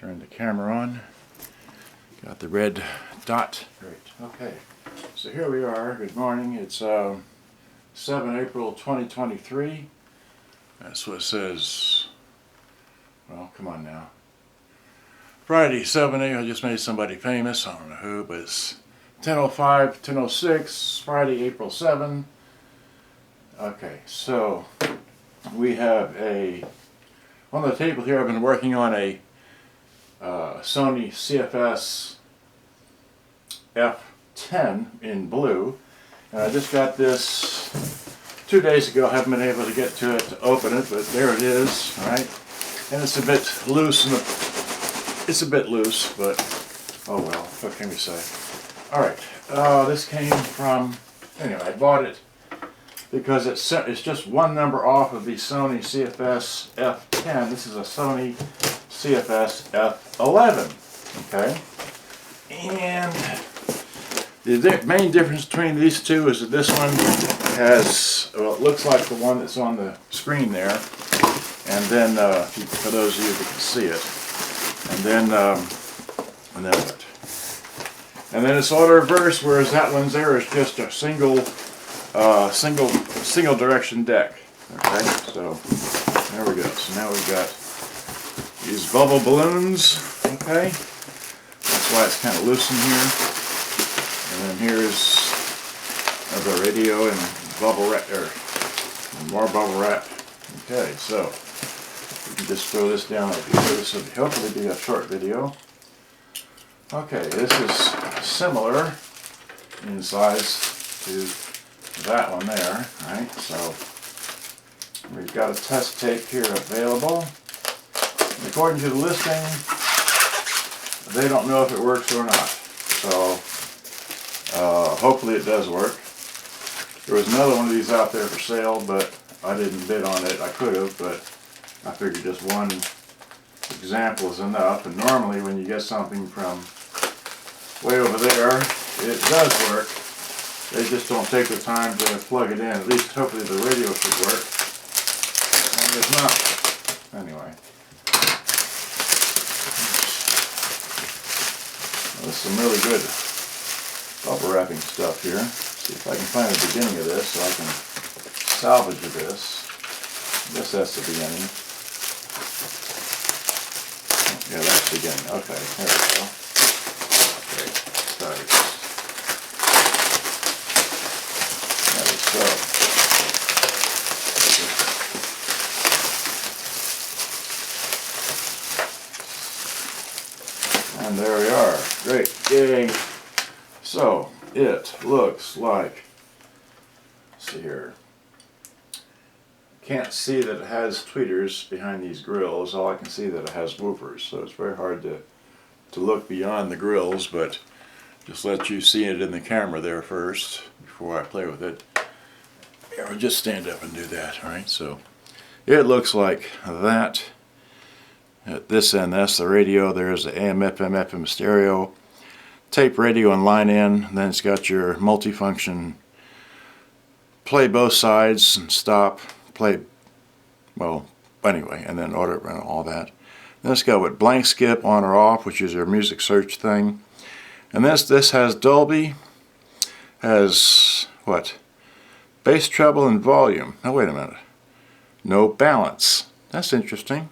Turn the camera on. Got the red dot. Great. Okay. So here we are. Good morning. It's 7 April 2023. That's what it says. Well, come on now. Friday, 7 I just made somebody famous. I don't know who, but it's 10:05, 10:06. Friday, April 7. Okay, so we have on the table here. I've been working on a Sony CFS-F11 in blue, and I just got this 2 days ago. I haven't been able to get to it to open it, but there it is. All right, and it's a bit loose. But oh well. What can we say? All right, this came from. Anyway, I bought it because it's just one number off of the Sony CFS-F10. This is a Sony CFS-F11. Okay, and the main difference between these two is that this one has, well, it looks like the one that's on the screen there, and then for those of you that can see it, and then it's auto reverse, whereas that one's there is just a single direction deck. Okay, so there we go. So now we've got these bubble balloons. Okay, that's why it's kind of loose in here. And then here's the radio and bubble wrap, or more bubble wrap. Okay, so we can just throw this down up here. This will hopefully be a short video. Okay, this is similar in size to that one there, right? So we've got a test tape here available. And according to the listing, they don't know if it works or not. So hopefully it does work. There was another one of these out there for sale, but I didn't bid on it. I could have, but I figured just one example is enough. And normally when you get something from way over there, it does work. They just don't take the time to plug it in. At least hopefully the radio should work. And it's not. Anyway. Well, there's some really good bubble wrapping stuff here. Let's see if I can find the beginning of this so I can salvage this. I guess that's the beginning. Yeah, that's the beginning. Okay, there we go. Okay, start. So, and there we are. Great. Yay. So, it looks like, let's see here. Can't see that it has tweeters behind these grills. All I can see that it has woofers. So it's very hard to look beyond the grills, but just let you see it in the camera there first before I play with it. Here, I'll just stand up and do that. Alright, so it looks like that. At this end, that's the radio. There's the AM, FM stereo, tape radio and line in. And then it's got your multifunction, play both sides and stop, play, well, anyway, and then auto run all that. Then it's got what, blank skip on or off, which is your music search thing. And this has Dolby, has what? Bass, treble, and volume. Now wait a minute. No balance. That's interesting.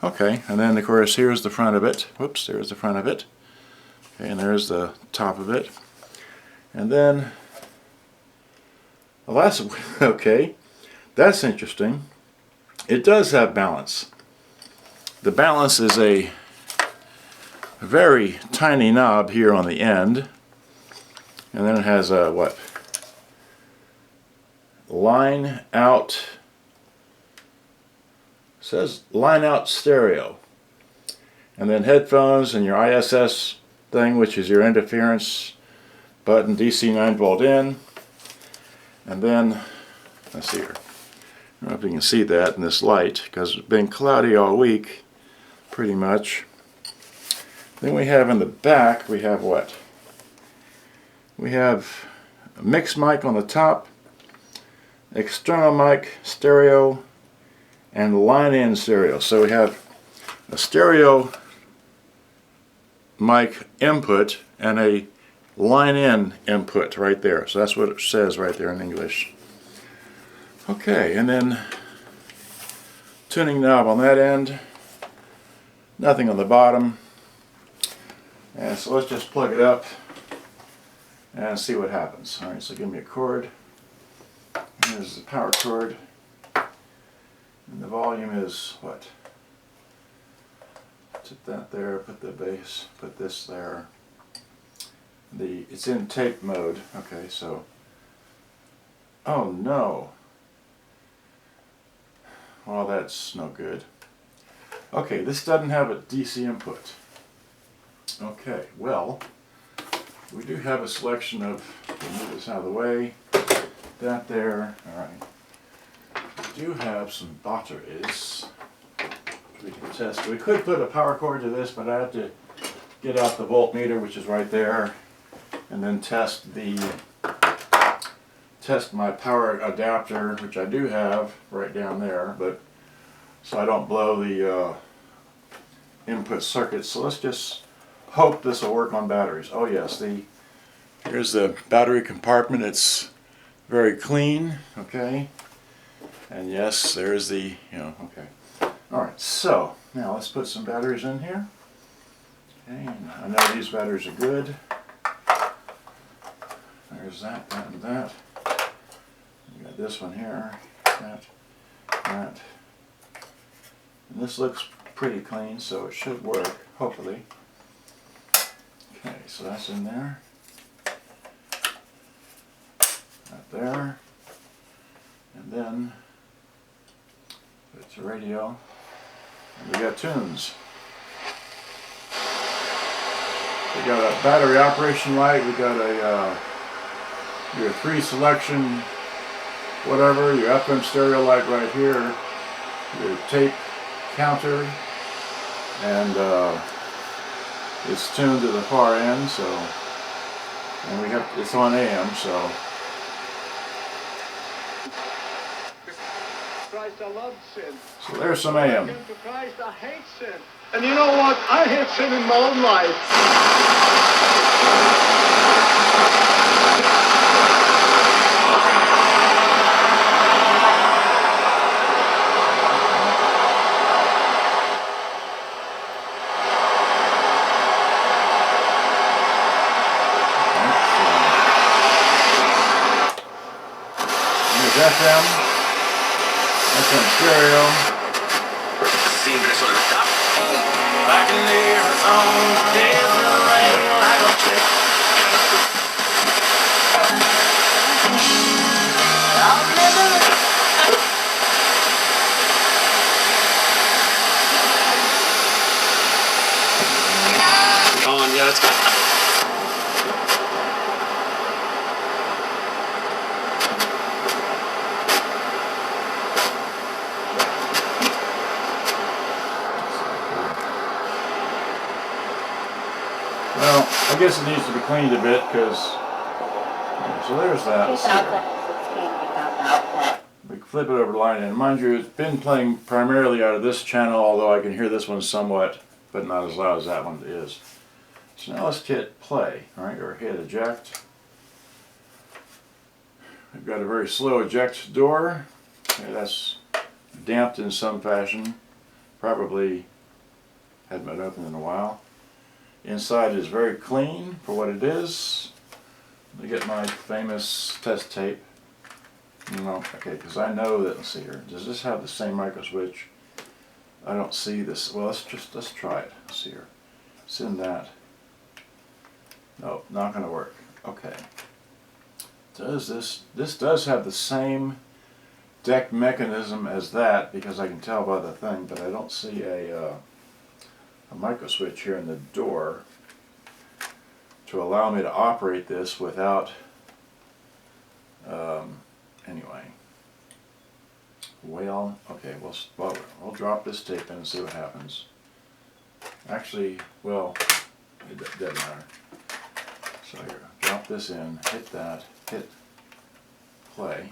Okay, and then of course here's the front of it. Whoops, there's the front of it. Okay, and there's the top of it. And then, well, that's okay. That's interesting. It does have balance. The balance is a very tiny knob here on the end, and then it has a what? Line out. It says line out stereo, and then headphones and your ISS thing, which is your interference button, DC 9-volt in, and then let's see here. I don't know if you can see that in this light because it's been cloudy all week, pretty much. Then we have in the back, we have what? We have a mix mic on the top, external mic, stereo, and line-in stereo. So we have a stereo mic input and a line in input right there. So that's what it says right there in English. Okay, and then tuning knob on that end, nothing on the bottom. And so let's just plug it up and see what happens. Alright, so give me a cord. Here's the power cord. And the volume is what? Put that there, put the bass, put this there. It's in tape mode. Okay, so oh no. Well, that's no good. Okay, this doesn't have a DC input. Okay, well, we do have a selection of, move this out of the way, that there, alright. We do have some batteries we can test. We could put a power cord to this, but I have to get out the voltmeter, which is right there, and then test my power adapter, which I do have right down there, but so I don't blow the input circuits. So let's just hope this will work on batteries. Oh yes, here's the battery compartment. It's very clean, okay, and yes, there's the, okay. Alright, so now let's put some batteries in here. Okay, and I know these batteries are good. There's that, that, and that. We got this one here, that, that. And this looks pretty clean, so it should work, hopefully. Okay, so that's in there. That there. And then it's a radio. And we got tunes. We got a battery operation light. We got your 3 selection, whatever, your FM stereo light right here, your tape counter, and it's tuned to the far end. So, and we have it's on AM. So. Christ, I love sin. So there's some AM. To Christ, I hate sin. And you know what? I hate sin in my own life. There's FM. FM stereo. Siempre soltar. Back in there on days in the rain like a chick. I'll remember. On, yeah, let's go. Well, I guess it needs to be cleaned a bit because, so there's that. We can flip it over to line in. Mind you, it's been playing primarily out of this channel, although I can hear this one somewhat, but not as loud as that one is. So now let's hit play, right, or hit eject. We've got a very slow eject door. Okay, that's damped in some fashion. Probably hadn't been opened in a while. Inside is very clean for what it is. Let me get my famous test tape. No, okay, because I know that, let's see here, does this have the same micro switch? I don't see this. Well, let's try it. Let's see here. It's in that. Nope, not going to work. Okay. Does this does have the same deck mechanism as that, because I can tell by the thing, but I don't see a micro switch here in the door to allow me to operate this without anyway. Well, okay, we'll drop this tape in and see what happens. Actually, well, it doesn't matter. So here, drop this in, hit that, hit play.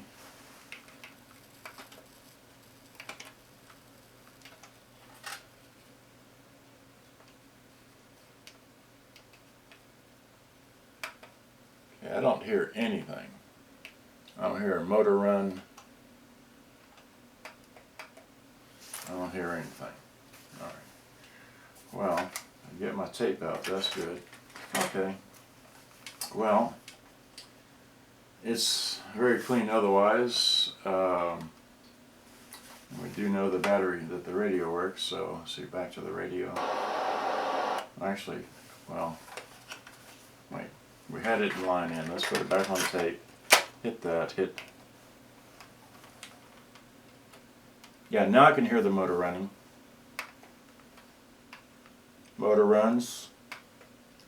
hear anything. I don't hear a motor run. I don't hear anything. Alright. Well, I get my tape out. That's good. Okay. Well, it's very clean otherwise. We do know the battery, that the radio works, so see, back to the radio. Actually, well, wait, we had it in line in. Let's put it back on tape. Hit that, hit. Yeah, now I can hear the motor running. Motor runs,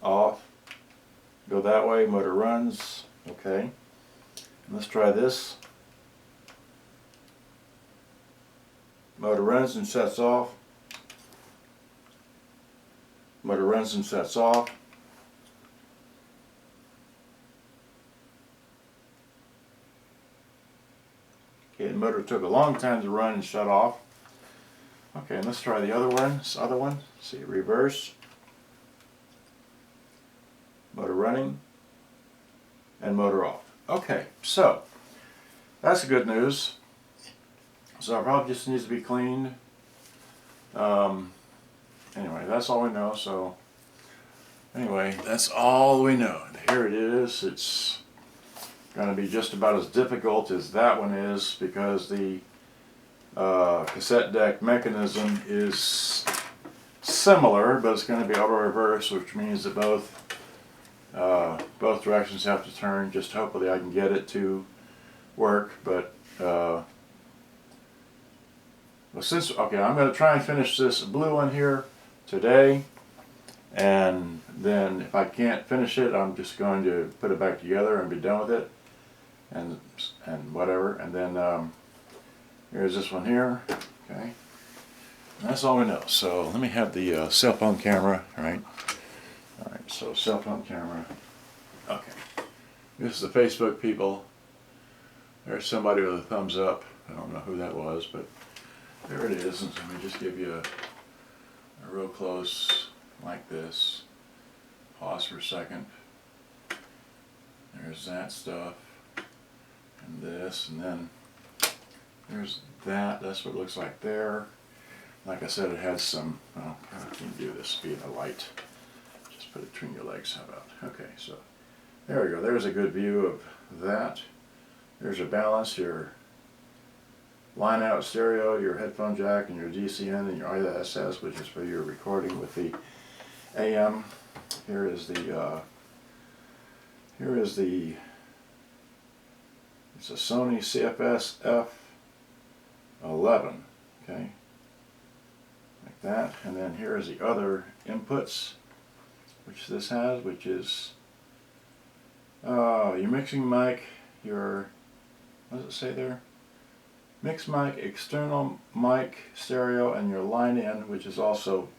off. Go that way, motor runs, okay. Let's try this. Motor runs and sets off. Motor runs and sets off. Okay, the motor took a long time to run and shut off. Okay, and let's try the other one. This other one. See, reverse. Motor running. And motor off. Okay, so that's the good news. So it probably just needs to be cleaned. Anyway, that's all we know. So anyway, that's all we know. Here it is. It's going to be just about as difficult as that one is because the cassette deck mechanism is similar, but it's going to be auto reverse, which means that both directions have to turn. Just hopefully I can get it to work, but well, since, okay, I'm going to try and finish this blue one here today, and then if I can't finish it, I'm just going to put it back together and be done with it, and whatever. And then here's this one here, okay. And that's all we know. So let me have the cell phone camera, right? All right, so cell phone camera. Okay, this is the Facebook people. There's somebody with a thumbs up. I don't know who that was, but there it is. And let me just give you a real close like this. Pause for a second. There's that stuff. And this, and then there's that. That's what it looks like there. Like I said, it has some, well, I can do this being a light. Just put it between your legs, how about? Okay, so there we go. There's a good view of that. There's your balance, your line out stereo, your headphone jack, and your DCN, and your ISS, which is for your recording with the AM. Here is the it's a Sony CFS-F11, okay, like that. And then here is the other inputs, which this has, which is your mixing mic, your, what does it say there? Mix mic, external mic, stereo, and your line in, which is also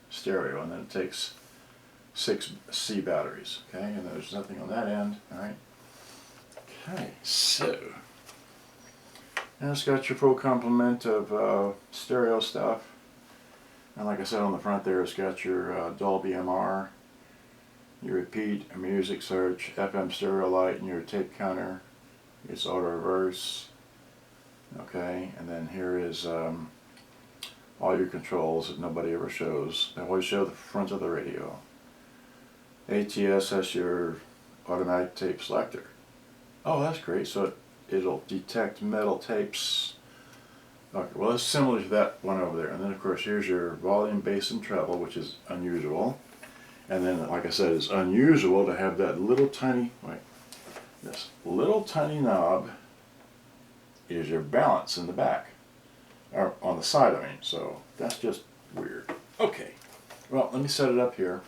stereo. And then it takes 6 C batteries, okay, and there's nothing on that end, alright. Okay, so now it's got your full complement of stereo stuff, and like I said on the front there, it's got your Dolby MR, your repeat, a music search, FM stereo light, and your tape counter. It's auto reverse, okay, and then here is all your controls that nobody ever shows. They always show the front of the radio. ATS has your automatic tape selector. Oh, that's great. So it'll detect metal tapes. Okay, well, it's similar to that one over there. And then, of course, here's your volume, bass, and treble, which is unusual. And then, like I said, it's unusual to have that little tiny, wait, this little tiny knob is your balance in the back, or on the side, I mean. So that's just weird. Okay, well, let me set it up here.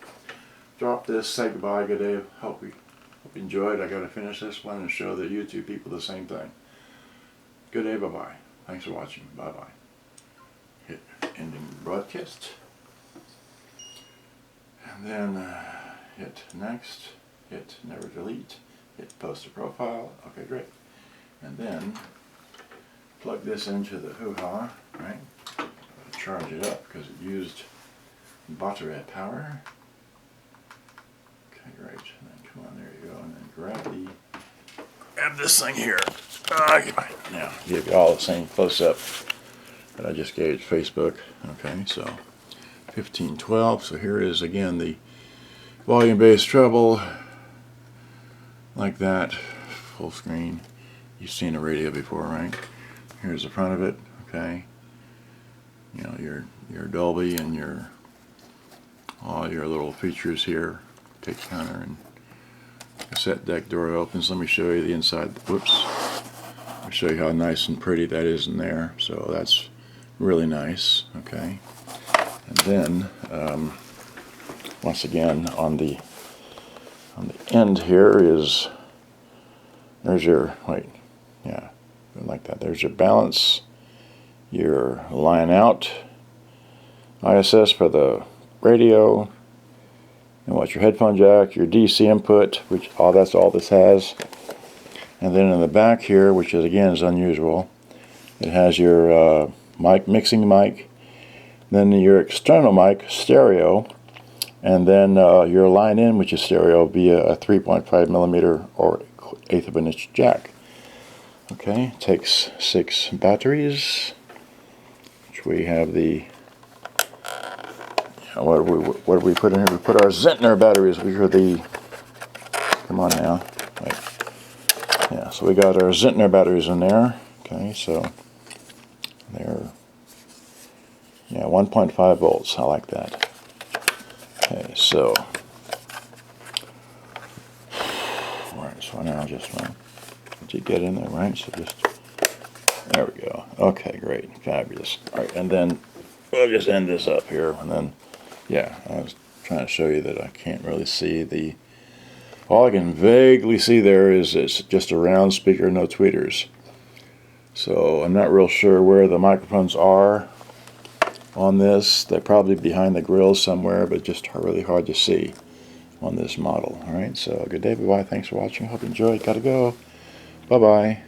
Drop this, say goodbye, good day. Hope you enjoyed. I got to finish this one and show the YouTube people the same thing. Good day, bye-bye. Thanks for watching. Bye-bye. Hit ending broadcast. And then hit next. Hit never delete. Hit post to profile. Okay, great. And then plug this into the hoo-ha, right? Charge it up because it used battery power. Okay, great. And then come on, there you go. And then grab the grab this thing here. Now, give you all the same close-up that I just gave Facebook. Okay, so 1512. So here is again the volume-based treble, like that, full screen. You've seen a radio before, right? Here's the front of it. Okay, you know your Dolby and your all your little features here. Take counter and cassette deck door opens. Let me show you the inside. Whoops. I'll show you how nice and pretty that is in there. So that's really nice. Okay. And then once again on the end here is there's your like that. There's your balance, your line out, ISS for the radio, and what's your headphone jack, your DC input, which that's all this has. And then in the back here, which is again is unusual, it has your mic, mixing mic, then your external mic, stereo, and then your line in, which is stereo via a 3.5mm or 1/8 of an inch jack. Okay, takes 6 batteries, which we have the what do we put in here? We put our Zentner batteries, which are the, come on now, wait. Yeah, so we got our Zentner batteries in there. Okay, so they're 1.5 volts. I like that. Okay, so alright, so now just did you get in there, right? So just there we go. Okay, great, fabulous. All right, and then we'll just end this up here, and then I was trying to show you that I can't really see the. All I can vaguely see there is it's just a round speaker, no tweeters. So I'm not real sure where the microphones are on this. They're probably behind the grill somewhere, but just really hard to see on this model. All right, so good day, bye-bye. Thanks for watching. Hope you enjoyed. Gotta go. Bye-bye.